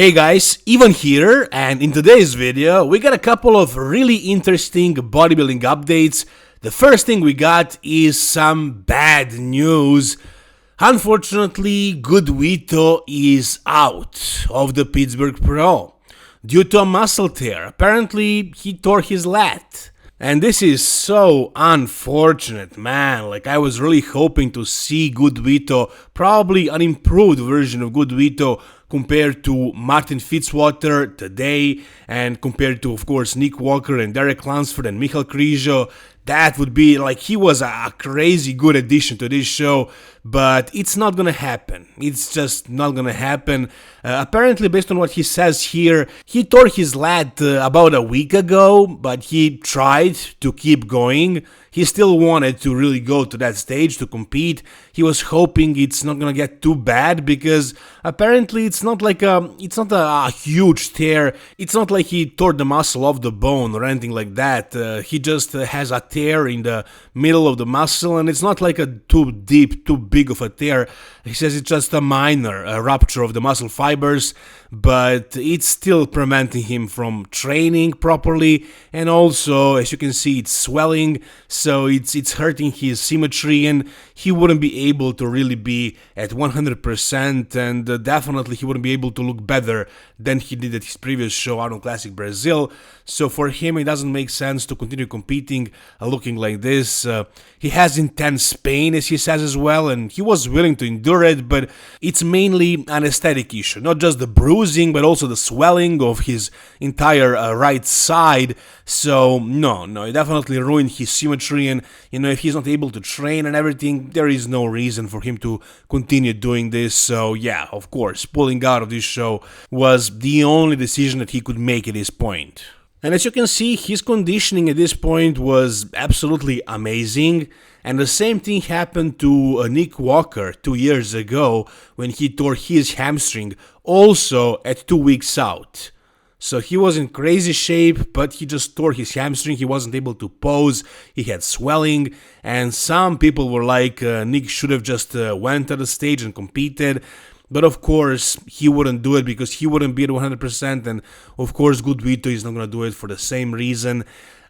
Hey guys, Ivan here, and in today's video we got a couple of really interesting bodybuilding updates. The first thing we got is some bad news. Unfortunately, good Vito is out of the Pittsburgh Pro due to a muscle tear. Apparently, he tore his lat. And this is so unfortunate, man. Like, I was really hoping to see good Vito, probably an improved version of good Vito compared to Martin Fitzwater today, and compared to, of course, Nick Walker and Derek Lunsford and Michal Krizo. That would be like, he was a crazy good addition to this show, but it's not gonna happen. It's just not gonna happen. Apparently, based on what he says here, he tore his lat about a week ago, but he tried to keep going. He still wanted to really go to that stage to compete. He was hoping it's not gonna get too bad, because apparently it's not a huge tear. It's not like he tore the muscle off the bone or anything like that. He just has a tear in the middle of the muscle, and it's not like a too deep, too big of a tear. He says it's just a minor rupture of the muscle fibers, but it's still preventing him from training properly, and also, as you can see, it's swelling, so it's hurting his symmetry, and he wouldn't be able to really be at 100%, and definitely he wouldn't be able to look better than he did at his previous show, Arnold Classic Brazil. So for him, it doesn't make sense to continue competing looking like this. He has intense pain, as he says as well, and he was willing to endure it, but it's mainly an aesthetic issue, not just the bruising, but also the swelling of his entire right side. So no, it definitely ruined his symmetry, and if he's not able to train and everything, there is no reason for him to continue doing this. So yeah, of course, pulling out of this show was the only decision that he could make at this point. And as you can see, his conditioning at this point was absolutely amazing. And the same thing happened to Nick Walker 2 years ago when he tore his hamstring, also at 2 weeks out. So he was in crazy shape, but he just tore his hamstring. He wasn't able to pose. He had swelling, and some people were like, Nick should have just went to the stage and competed. But of course, he wouldn't do it because he wouldn't be at 100%, and of course, good Vito is not going to do it for the same reason.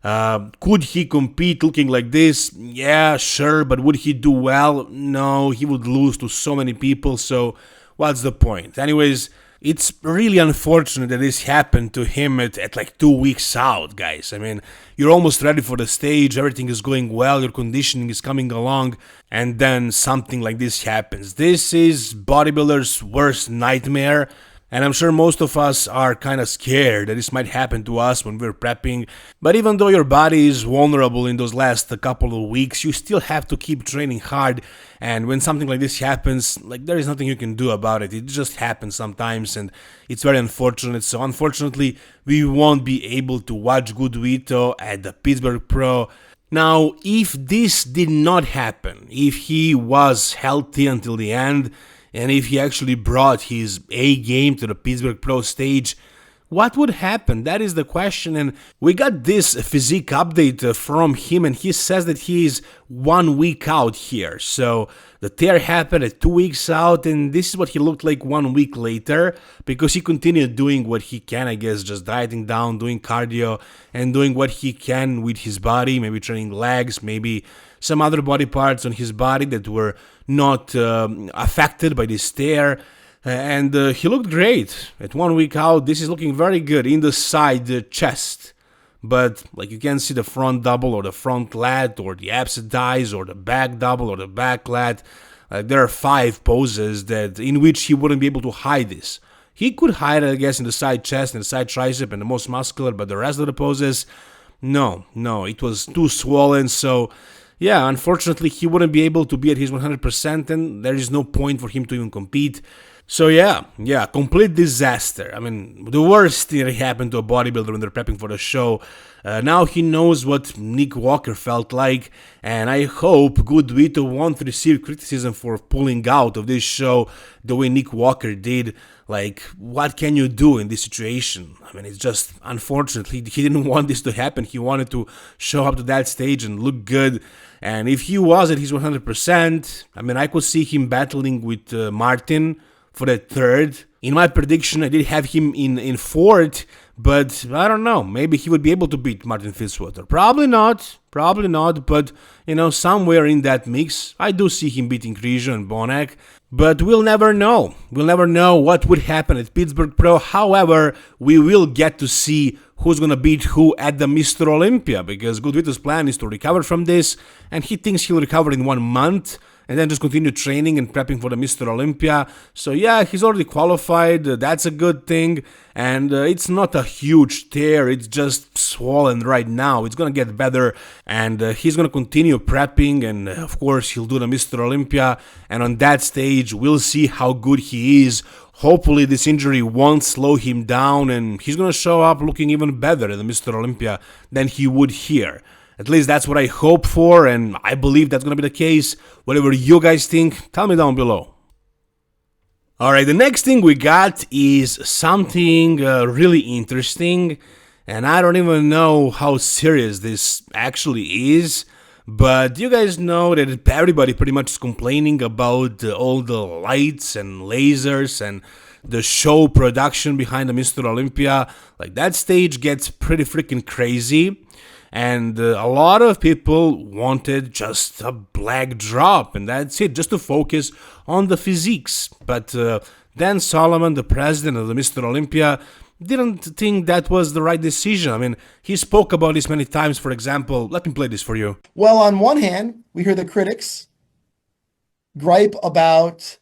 Could he compete looking like this? Yeah, sure, but would he do well? No, he would lose to so many people, so what's the point? Anyways, it's really unfortunate that this happened to him at like 2 weeks out, guys. I mean, you're almost ready for the stage, everything is going well, your conditioning is coming along, and then something like this happens. This is bodybuilder's worst nightmare. And I'm sure most of us are kind of scared that this might happen to us when we're prepping. But even though your body is vulnerable in those last couple of weeks, you still have to keep training hard. And when something like this happens, like, there is nothing you can do about it. It just happens sometimes, and it's very unfortunate. So unfortunately, we won't be able to watch good Vito at the Pittsburgh Pro. Now, if this did not happen, if he was healthy until the end, and if he actually brought his A game to the Pittsburgh Pro stage, what would happen? That is the question. And we got this physique update from him, and he says that he is 1 week out here. So the tear happened at 2 weeks out, and this is what he looked like 1 week later, because he continued doing what he can, I guess, just dieting down, doing cardio, and doing what he can with his body, maybe training legs, maybe some other body parts on his body that were not affected by this tear. And he looked great. At 1 week out, this is looking very good in the side chest. But like, you can't see the front double or the front lat or the abs thighs or the back double or the back lat. There are 5 poses in which he wouldn't be able to hide this. He could hide it, I guess, in the side chest and the side tricep and the most muscular, but the rest of the poses, no, it was too swollen. So yeah, unfortunately, he wouldn't be able to be at his 100%, and there is no point for him to even compete. So yeah, complete disaster. I mean, the worst thing that happened to a bodybuilder when they're prepping for the show. Now he knows what Nick Walker felt like, and I hope good Vito won't receive criticism for pulling out of this show the way Nick Walker did. Like, what can you do in this situation? I mean, it's just, unfortunately, he didn't want this to happen. He wanted to show up to that stage and look good. And if he was at his 100%, I mean, I could see him battling with Martin for that third In my prediction, I did have him in fourth, but I don't know. Maybe he would be able to beat Martin Fitzwater. Probably not, but, somewhere in that mix, I do see him beating Križo and Bonac. But we'll never know. We'll never know what would happen at Pittsburgh Pro. However, we will get to see who's going to beat who at the Mr. Olympia, because Good Vito's plan is to recover from this, and he thinks he'll recover in 1 month, and then just continue training and prepping for the Mr. Olympia. So yeah, he's already qualified, that's a good thing, and it's not a huge tear, it's just swollen right now. It's gonna get better, and he's gonna continue prepping, and of course he'll do the Mr. Olympia, and on that stage we'll see how good he is. Hopefully this injury won't slow him down, and he's gonna show up looking even better at the Mr. Olympia than he would here. At least that's what I hope for, and I believe that's gonna be the case. Whatever you guys think, tell me down below. Alright, the next thing we got is something really interesting, and I don't even know how serious this actually is. But you guys know that everybody pretty much is complaining about all the lights and lasers and the show production behind the Mr. Olympia. Like, that stage gets pretty freaking crazy. And a lot of people wanted just a black drop, and that's it, just to focus on the physiques. But Dan Solomon, the president of the Mr. Olympia, didn't think that was the right decision. I mean, he spoke about this many times. For example, let me play this for you. Well, on one hand, we hear the critics gripe about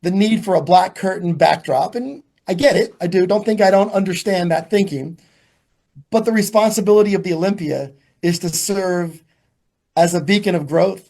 the need for a black curtain backdrop, and I get it. I do. Don't think I don't understand that thinking. But the responsibility of the Olympia is to serve as a beacon of growth.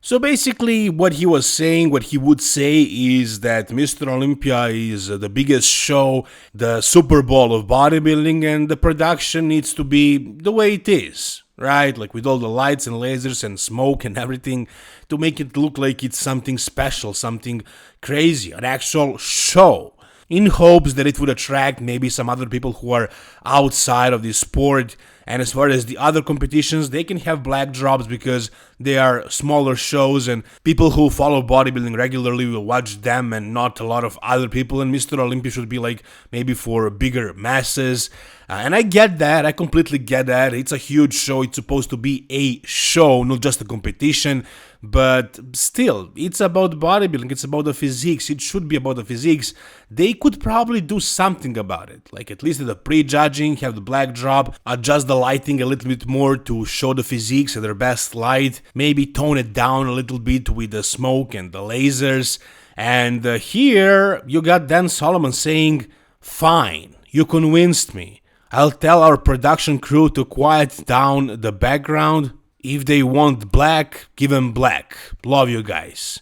So basically what he was saying, what he would say is that Mr. Olympia is the biggest show, the Super Bowl of bodybuilding, and the production needs to be the way it is, right? Like with all the lights and lasers and smoke and everything to make it look like it's something special, something crazy, an actual show, in hopes that it would attract maybe some other people who are outside of this sport. And as far as the other competitions, they can have black drops because they are smaller shows and people who follow bodybuilding regularly will watch them and not a lot of other people. And Mr. Olympia should be like maybe for bigger masses. And I get that, I completely get that. It's a huge show, it's supposed to be a show, not just a competition. But still, it's about bodybuilding, it's about the physiques, it should be about the physiques. They could probably do something about it, like at least at the pre-judging, have the black drop, adjust the lighting a little bit more to show the physiques at their best light, maybe tone it down a little bit with the smoke and the lasers. And here you got Dan Solomon saying, fine, you convinced me. I'll tell our production crew to quiet down the background. If they want black, give them black. Love you guys.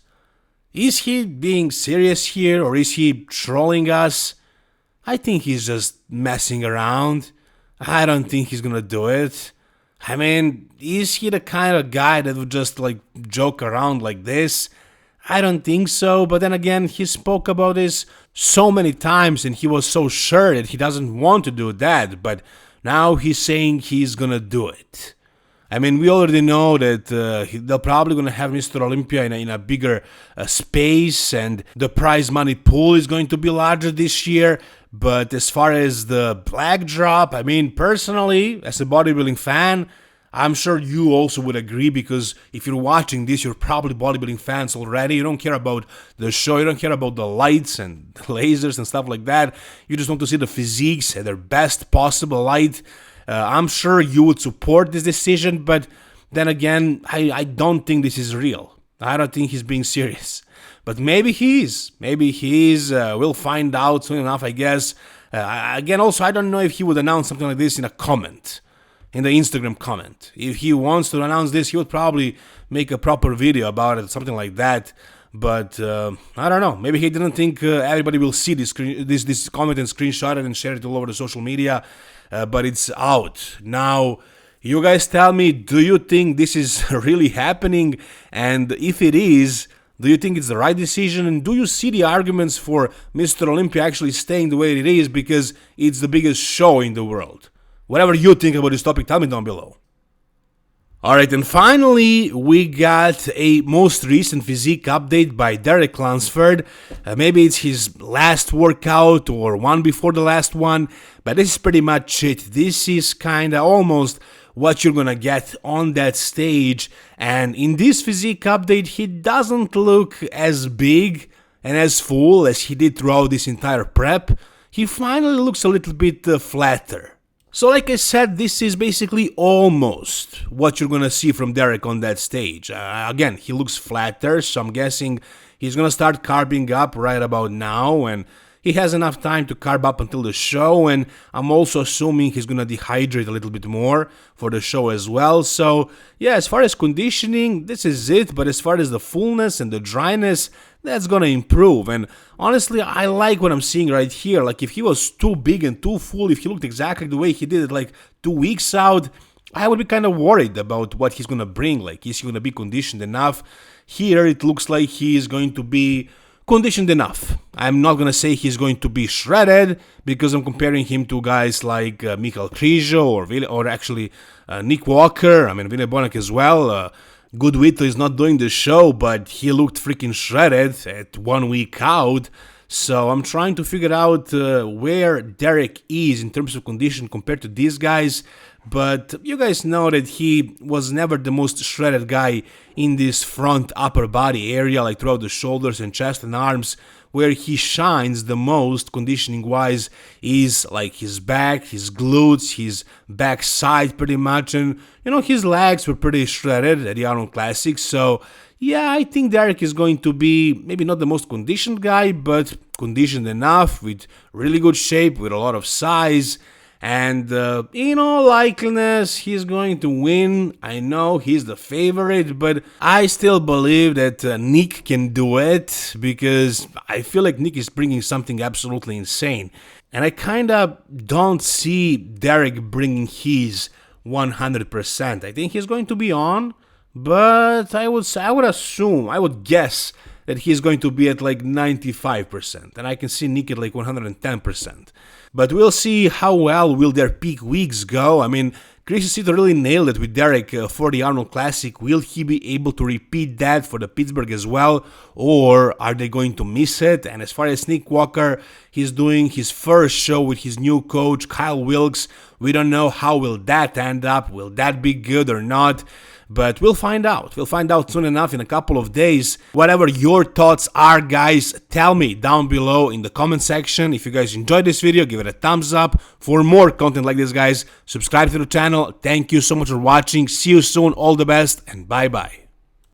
Is he being serious here, or is he trolling us? I think he's just messing around. I don't think he's gonna do it. I mean, is he the kind of guy that would just like joke around like this? I don't think so, but then again, he spoke about this so many times and he was so sure that he doesn't want to do that, but now he's saying he's gonna do it. I mean, we already know that they're probably going to have Mr. Olympia in a bigger space, and the prize money pool is going to be larger this year. But as far as the black drop, I mean, personally, as a bodybuilding fan, I'm sure you also would agree, because if you're watching this, you're probably bodybuilding fans already. You don't care about the show, you don't care about the lights and lasers and stuff like that. You just want to see the physiques at their best possible light. I'm sure you would support this decision, but then again, I don't think this is real. I don't think he's being serious. But maybe he is. Maybe he is. We'll find out soon enough, I guess. Again, also, I don't know if he would announce something like this in a comment, in the Instagram comment. If he wants to announce this, he would probably make a proper video about it, something like that. But I don't know. Maybe he didn't think everybody will see this comment and screenshot it and share it all over the social media. But it's out. Now, you guys tell me, do you think this is really happening? And if it is, do you think it's the right decision? And do you see the arguments for Mr. Olympia actually staying the way it is because it's the biggest show in the world? Whatever you think about this topic, tell me down below. Alright, and finally, we got a most recent physique update by Derek Lunsford. Maybe it's his last workout or one before the last one, but this is pretty much it. This is kinda almost what you're gonna get on that stage, and in this physique update, he doesn't look as big and as full as he did throughout this entire prep. He finally looks a little bit flatter. So like I said, this is basically almost what you're gonna see from Derek on that stage. Again, he looks flatter, so I'm guessing he's gonna start carbing up right about now, and he has enough time to carb up until the show, and I'm also assuming he's gonna dehydrate a little bit more for the show as well. So yeah, as far as conditioning, this is it, but as far as the fullness and the dryness, that's gonna improve. And honestly, I like what I'm seeing right here. Like, if he was too big and too full, if he looked exactly the way he did it like 2 weeks out, I would be kind of worried about what he's gonna bring. Like, is he gonna be conditioned enough? Here it looks like he is going to be conditioned enough. I'm not gonna say he's going to be shredded, because I'm comparing him to guys like Michael Krijo or actually Nick Walker. I mean, Vito Bonak as well. Good Vito is not doing the show, but he looked freaking shredded at 1 week out. So I'm trying to figure out where Derek is in terms of condition compared to these guys. But you guys know that he was never the most shredded guy in this front upper body area, like throughout the shoulders and chest and arms. Where he shines the most conditioning wise is like his back, his glutes, his backside pretty much, and you know, his legs were pretty shredded at the Arnold Classic. So yeah, I think Derek is going to be maybe not the most conditioned guy, but conditioned enough, with really good shape, with a lot of size. And in all likeliness, he's going to win. I know he's the favorite, but I still believe that Nick can do it, because I feel like Nick is bringing something absolutely insane. And I kind of don't see Derek bringing his 100%. I think he's going to be on, but I would guess that he's going to be at like 95%, and I can see Nick at like 110%. But we'll see how well will their peak weeks go. I mean, Chris Cito really nailed it with Derek for the Arnold Classic. Will he be able to repeat that for the Pittsburgh as well, or are they going to miss it? And as far as Nick Walker, he's doing his first show with his new coach, Kyle Wilkes. We don't know how will that end up. Will that be good or not? But we'll find out. We'll find out soon enough, in a couple of days. Whatever your thoughts are, guys, tell me down below in the comment section. If you guys enjoyed this video, give it a thumbs up. For more content like this, guys, subscribe to the channel. Thank you so much for watching. See you soon. All the best, and bye-bye.